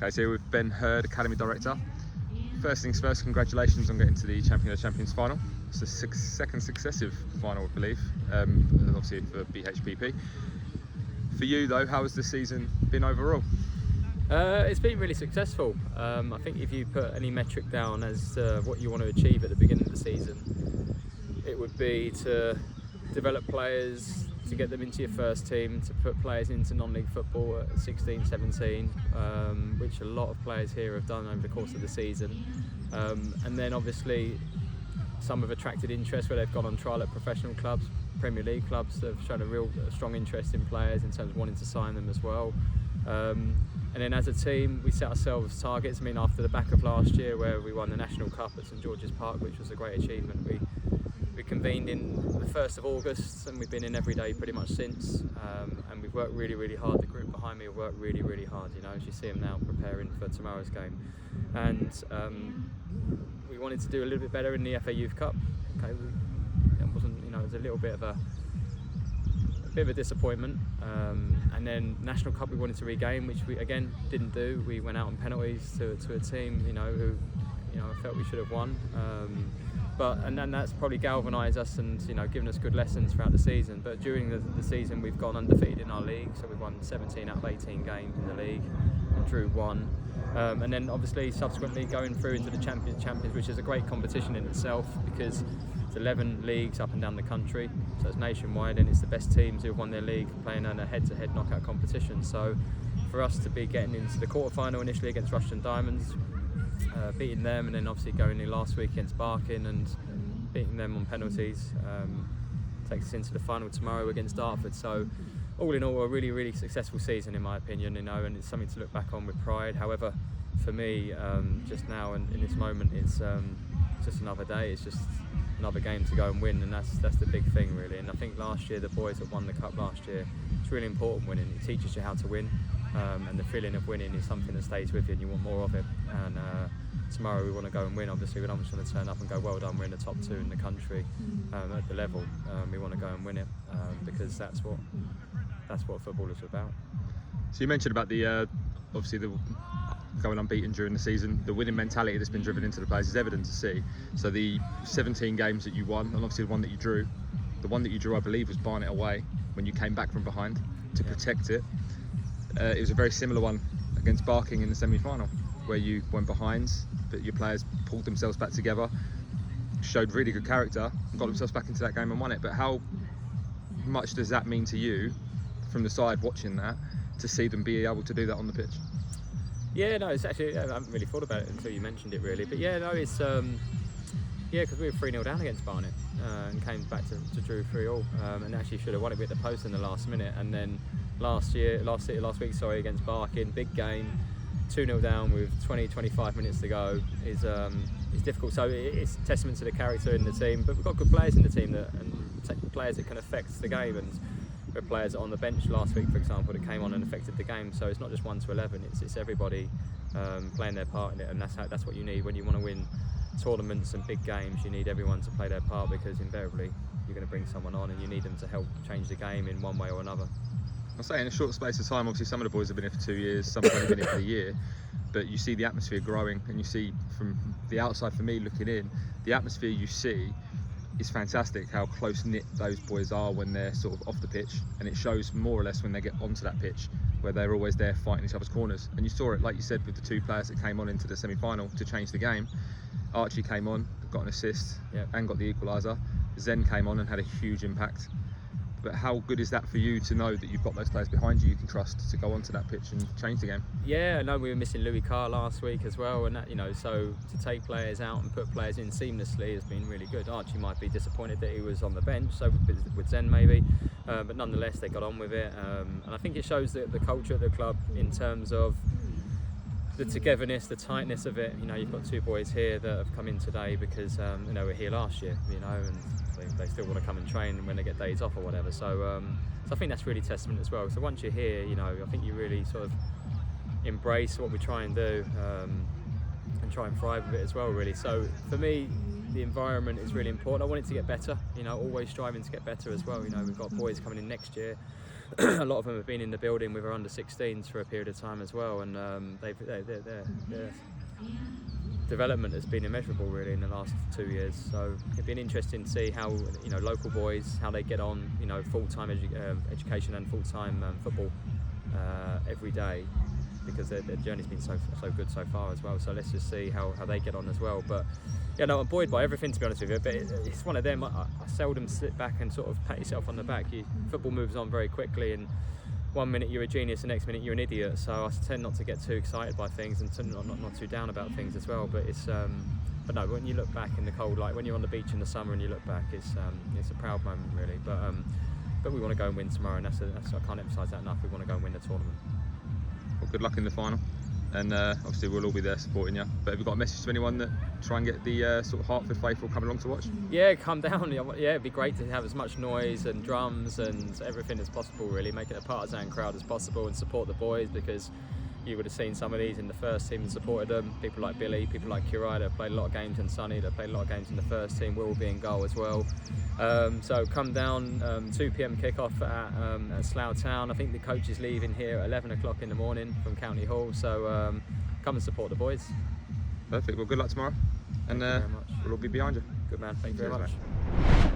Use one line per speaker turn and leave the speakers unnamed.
Okay, so with Ben Hurd, Academy Director. First things first, congratulations on getting to the Champion of Champions final. It's the second successive final, I believe, obviously for BHPP. For you though, how has the season been overall?
It's been really successful. I think if you put any metric down as what you want to achieve at the beginning of the season, it would be to develop players, to get them into your first team, to put players into non-league football at 16, 17, which a lot of players here have done over the course of the season. And then obviously some have attracted interest where they've gone on trial at professional clubs, Premier League clubs have shown a real strong interest in players in terms of wanting to sign them as well. And then as a team, we set ourselves targets. I mean, after the back of last year where we won the National Cup at St George's Park, which was a great achievement, we convened in the 1st of August and we've been in every day pretty much since. And we've worked really, really hard. The group behind me have worked really, really hard, you know, as you see them now preparing for tomorrow's game. And we wanted to do a little bit better in the FA Youth Cup. Okay, it wasn't, you know, it was a little bit of a disappointment, and then National Cup we wanted to regain, which we again didn't do. We went out on penalties to a team, you know, who, you know, I felt we should have won. And then that's probably galvanised us and, you know, given us good lessons throughout the season. But during the season we've gone undefeated in our league, so we've won 17 out of 18 games in the league and drew 1. And then obviously subsequently going through into the Champions, which is a great competition in itself because it's 11 leagues up and down the country, so it's nationwide and it's the best teams who have won their league playing in a head-to-head knockout competition. So for us to be getting into the quarter-final initially against Rushden Diamonds, beating them, and then obviously going in last week against Barking and beating them on penalties, takes us into the final tomorrow against Dartford. So all in all, a really, really successful season in my opinion, you know, and it's something to look back on with pride. However, for me, just now and in this moment, it's just another day. It's just another game to go and win, and that's the big thing really. And I think last year, the boys that won the cup last year, it's really important winning. It teaches you how to win, and the feeling of winning is something that stays with you and you want more of it. And tomorrow we want to go and win. Obviously we don't just want to turn up and go, well done, we're in the top 2 in the country at the level. We want to go and win it because that's what football is about.
So you mentioned about the obviously the going unbeaten during the season, the winning mentality that's been driven into the players is evident to see. So the 17 games that you won, and obviously the one that you drew, I believe, was Barnet away when you came back from behind to protect it. It was a very similar one against Barking in the semi-final, where you went behind, but your players pulled themselves back together, showed really good character, and got themselves back into that game and won it. But how much does that mean to you, from the side watching that, to see them be able to do that on the pitch?
Yeah, no, it's actually, I haven't really thought about it until you mentioned it really. But yeah, no, it's, because we were 3-0 down against Barnet and came back to drew 3-3, and actually should have won it with the post in the last minute. And then last week, against Barking, big game, 2-0 down with 20-25 minutes to go is difficult. So it's a testament to the character in the team, but we've got good players in the team and players that can affect the game. And there were players on the bench last week, for example, that came on and affected the game. So it's not just 1 to 11; it's everybody playing their part in it, and that's what you need when you want to win tournaments and big games. You need everyone to play their part because invariably you're going to bring someone on, and you need them to help change the game in one way or another.
I'll say in a short space of time, obviously some of the boys have been here for 2 years, some have only been here for a year, but you see the atmosphere growing, and you see from the outside, for me looking in, the atmosphere you see is fantastic, how close-knit those boys are when they're sort of off the pitch, and it shows more or less when they get onto that pitch, where they're always there fighting each other's corners. And you saw it, like you said, with the 2 players that came on into the semi-final to change the game. Archie came on, got an assist, and got the equaliser. Zen came on and had a huge impact. But how good is that for you to know that you've got those players behind you can trust to go onto that pitch and change the game?
Yeah, I know we were missing Louis Carr last week as well, and that, you know, so to take players out and put players in seamlessly has been really good. Archie might be disappointed that he was on the bench, so with Zen maybe, but nonetheless they got on with it, and I think it shows the culture of the club in terms of the togetherness, the tightness of it. You know, you've got 2 boys here that have come in today because you know, we're here last year, you know, and they still want to come and train when they get days off or whatever. So I think that's really testament as well. So once you're here, you know, I think you really sort of embrace what we try and do and try and thrive with it as well, really. So for me, the environment is really important. I want it to get better, you know, always striving to get better as well. You know, we've got boys coming in next year a lot of them have been in the building with our under-16s for a period of time as well, and their development has been immeasurable really in the last 2 years. So it'd been interesting to see how local boys, how they get on, full-time education and full-time football every day, because their journey's been so good so far as well. So let's just see how they get on as well. But I'm buoyed by everything, to be honest with you. But it's one of them. I seldom sit back and sort of pat yourself on the back. Football moves on very quickly, and 1 minute you're a genius, the next minute you're an idiot. So I tend not to get too excited by things and not too down about things as well. But but no, when you look back in the cold light, when you're on the beach in the summer and you look back, it's a proud moment really. But we want to go and win tomorrow, and that's I can't emphasise that enough. We want to go and win the tournament.
Well, good luck in the final, and obviously we'll all be there supporting you. But have you got a message to anyone that try and get the sort of Hartford faithful coming along to watch?
Yeah, come down. Yeah, it'd be great to have as much noise and drums and everything as possible. Really, make it a partisan crowd as possible and support the boys, because you would have seen some of these in the first team and supported them. People like Billy, people like Kirai, that played a lot of games, and Sonny, that played a lot of games in the first team, will be in goal as well. So come down, 2 p.m. kickoff at Slough Town. I think the coach is leaving here at 11 o'clock in the morning from County Hall. So come and support the boys.
Perfect. Well, good luck tomorrow, and
Thank you very much.
we'll all be behind you.
Good man. Thank you very
Cheers,
much.
mate.